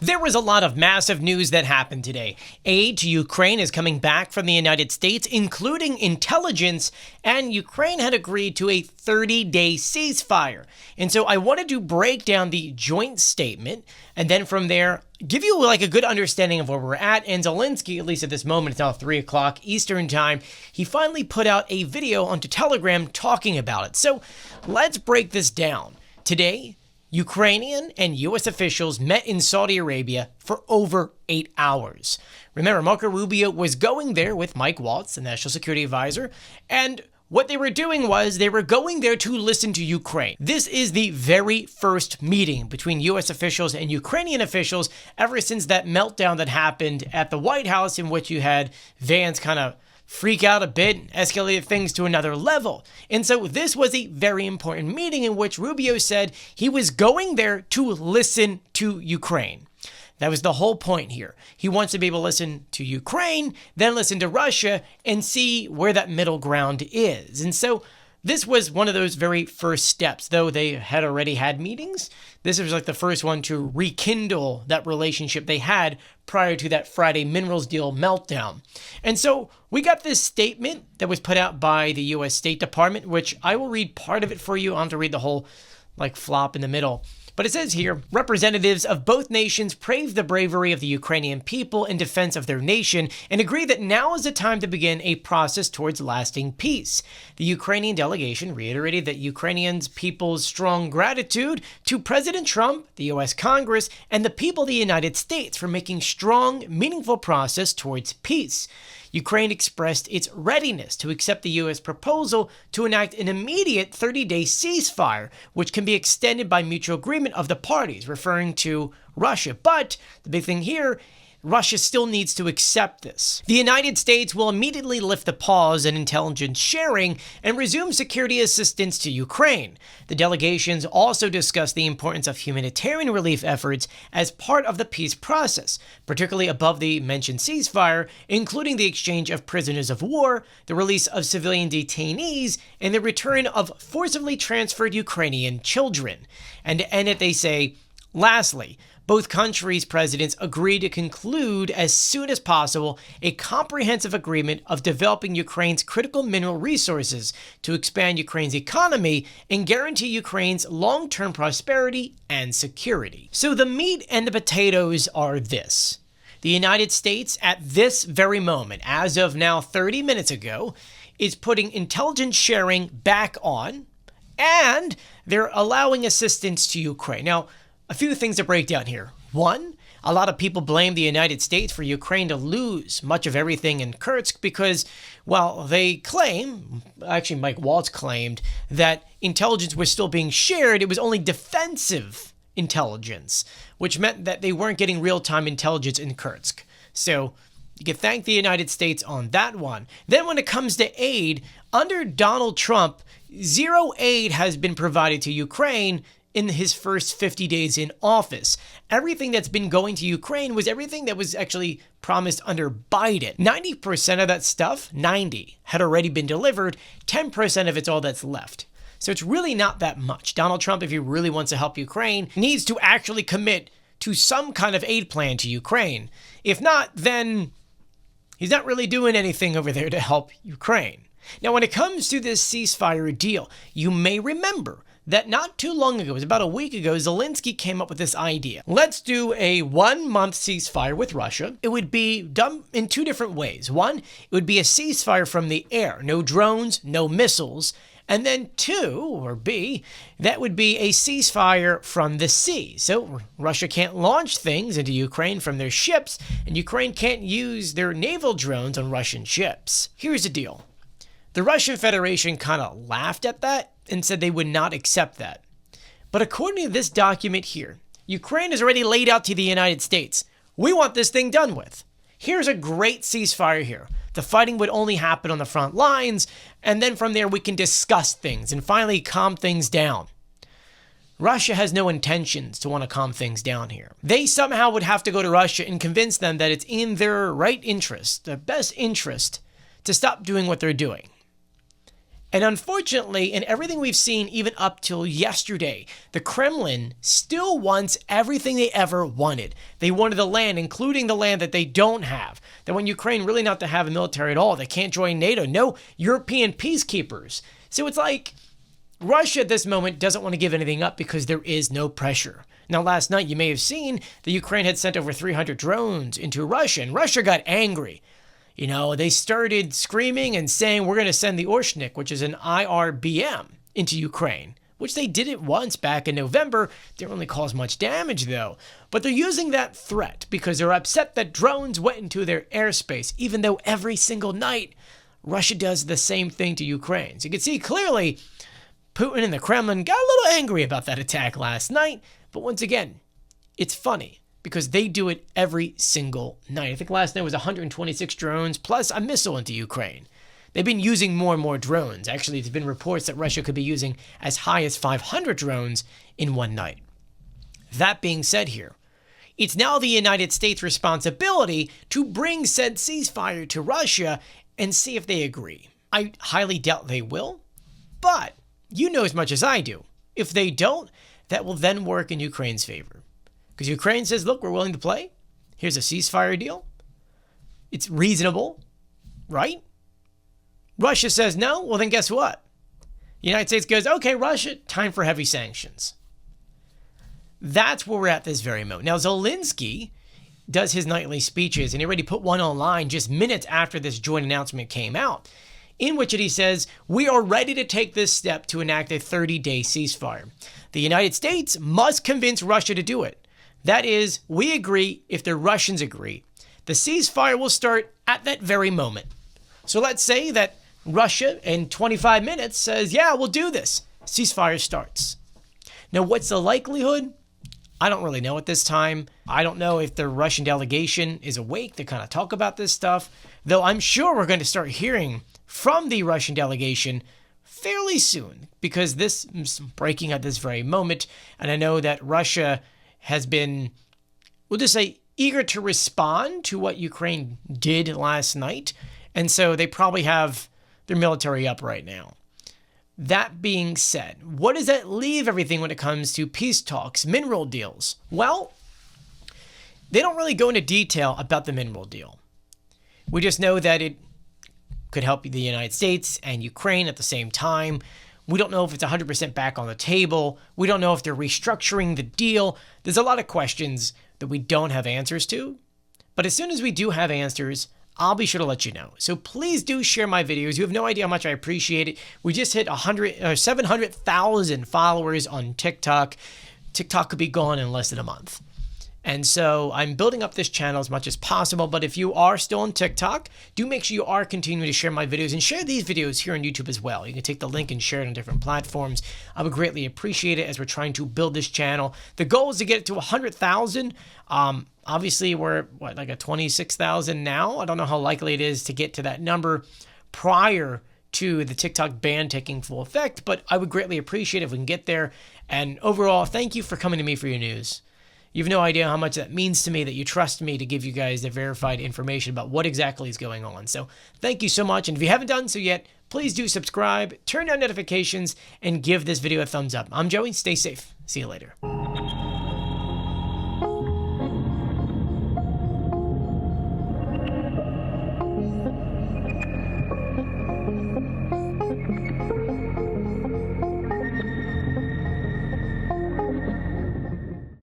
There was a lot of massive news that happened today. Aid to Ukraine is coming back from the United States, including intelligence, and Ukraine had agreed to a 30-day ceasefire. And so I wanted to break down the joint statement, and then from there, give you like a good understanding of where we're at. And Zelensky, at least at this moment, it's now 3 o'clock Eastern time, he finally put out a video onto Telegram talking about it. So let's break this down. Today, Ukrainian and U.S. officials met in Saudi Arabia for over 8 hours. Remember, Marco Rubio was going there with Mike Waltz, the National Security Advisor, and what they were doing was they were going there to listen to Ukraine. This is the very first meeting between U.S. officials and Ukrainian officials ever since that meltdown that happened at the White House, in which you had Vance kind of freak out a bit, escalated things to another level. And so this was a very important meeting in which Rubio said he was going there to listen to Ukraine. That was the whole point here. He wants to be able to listen to Ukraine, then listen to Russia, and see where that middle ground is. And so this was one of those very first steps. Though they had already had meetings, this was like the first one to rekindle that relationship they had prior to that Friday minerals deal meltdown. And so we got this statement that was put out by the U.S. State Department, which I will read part of it for you. I don't have to read the whole like flop in the middle. But it says here, representatives of both nations praised the bravery of the Ukrainian people in defense of their nation and agree that now is the time to begin a process towards lasting peace. The Ukrainian delegation reiterated that Ukrainian people's strong gratitude to President Trump, the U.S. Congress, and the people of the United States for making strong, meaningful process towards peace. Ukraine expressed its readiness to accept the U.S. proposal to enact an immediate 30-day ceasefire, which can be extended by mutual agreement of the parties, referring to Russia. But the big thing here, Russia still needs to accept this. The United States will immediately lift the pause in intelligence sharing and resume security assistance to Ukraine. The delegations also discussed the importance of humanitarian relief efforts as part of the peace process, particularly above the mentioned ceasefire, including the exchange of prisoners of war, the release of civilian detainees, and the return of forcibly transferred Ukrainian children. And to end it, they say, lastly, both countries' presidents agreed to conclude as soon as possible a comprehensive agreement of developing Ukraine's critical mineral resources to expand Ukraine's economy and guarantee Ukraine's long-term prosperity and security. So the meat and the potatoes are this. The United States, at this very moment, as of now 30 minutes ago, is putting intelligence sharing back on, and they're allowing assistance to Ukraine. Now, a few things to break down here. One, a lot of people blame the United States for Ukraine to lose much of everything in Kursk because, well, they claim, actually Mike Waltz claimed, that intelligence was still being shared. It was only defensive intelligence, which meant that they weren't getting real-time intelligence in Kursk. So you can thank the United States on that one. Then when it comes to aid, under Donald Trump, zero aid has been provided to Ukraine in his first 50 days in office. Everything that's been going to Ukraine was everything that was actually promised under Biden. 90% of that stuff, 90, had already been delivered. 10% of it's all that's left. So it's really not that much. Donald Trump, if he really wants to help Ukraine, needs to actually commit to some kind of aid plan to Ukraine. If not, then he's not really doing anything over there to help Ukraine. Now, when it comes to this ceasefire deal, you may remember that not too long ago, it was about a week ago, Zelensky came up with this idea. Let's do a 1-month ceasefire with Russia. It would be done in two different ways. One, it would be a ceasefire from the air, no drones, no missiles. And then two, or B, that would be a ceasefire from the sea. So Russia can't launch things into Ukraine from their ships, and Ukraine can't use their naval drones on Russian ships. Here's the deal. The Russian Federation kind of laughed at that and said they would not accept that. But according to this document here, Ukraine has already laid out to the United States, we want this thing done with. Here's a great ceasefire here. The fighting would only happen on the front lines, and then from there we can discuss things and finally calm things down. Russia has no intentions to want to calm things down here. They somehow would have to go to Russia and convince them that it's in their right interest, their best interest, to stop doing what they're doing. And unfortunately, in everything we've seen even up till yesterday, the Kremlin still wants everything they ever wanted. They wanted the land, including the land that they don't have. They want Ukraine really not to have a military at all. They can't join NATO. No European peacekeepers. So it's like Russia at this moment doesn't want to give anything up because there is no pressure. Now, last night you may have seen that Ukraine had sent over 300 drones into Russia, and Russia got angry. You know, they started screaming and saying, we're going to send the Orshnik, which is an IRBM, into Ukraine, which they did it once back in November. Didn't really cause much damage, though. But they're using that threat because they're upset that drones went into their airspace, even though every single night Russia does the same thing to Ukraine. So you can see clearly Putin and the Kremlin got a little angry about that attack last night. But once again, it's funny, because they do it every single night. I think last night was 126 drones plus a missile into Ukraine. They've been using more and more drones. Actually, there's been reports that Russia could be using as high as 500 drones in one night. That being said here, it's now the United States' responsibility to bring said ceasefire to Russia and see if they agree. I highly doubt they will, but you know as much as I do. If they don't, that will then work in Ukraine's favor. Because Ukraine says, look, we're willing to play. Here's a ceasefire deal. It's reasonable, right? Russia says no. Well, then guess what? The United States goes, okay, Russia, time for heavy sanctions. That's where we're at this very moment. Now, Zelensky does his nightly speeches, and he already put one online just minutes after this joint announcement came out, in which he says, we are ready to take this step to enact a 30-day ceasefire. The United States must convince Russia to do it. That is, we agree if the Russians agree. The ceasefire will start at that very moment. So let's say that Russia in 25 minutes says, yeah, we'll do this. Ceasefire starts. Now, what's the likelihood? I don't really know at this time. I don't know if the Russian delegation is awake to kind of talk about this stuff, though I'm sure we're going to start hearing from the Russian delegation fairly soon, because this is breaking at this very moment. And I know that Russia has been, we'll just say, eager to respond to what Ukraine did last night. And so they probably have their military up right now. That being said, what does that leave everything when it comes to peace talks, mineral deals? Well, they don't really go into detail about the mineral deal. We just know that it could help the United States and Ukraine at the same time. We don't know if it's 100% back on the table. We don't know if they're restructuring the deal. There's a lot of questions that we don't have answers to. But as soon as we do have answers, I'll be sure to let you know. So please do share my videos. You have no idea how much I appreciate it. We just hit 700,000 followers on TikTok. TikTok could be gone in less than a month. And so I'm building up this channel as much as possible. But if you are still on TikTok, do make sure you are continuing to share my videos and share these videos here on YouTube as well. You can take the link and share it on different platforms. I would greatly appreciate it as we're trying to build this channel. The goal is to get it to 100,000. Obviously, we're like at 26,000 now. I don't know how likely it is to get to that number prior to the TikTok ban taking full effect, but I would greatly appreciate it if we can get there. And overall, thank you for coming to me for your news. You have no idea how much that means to me that you trust me to give you guys the verified information about what exactly is going on. So thank you so much. And if you haven't done so yet, please do subscribe, turn on notifications, and give this video a thumbs up. I'm Joey. Stay safe. See you later.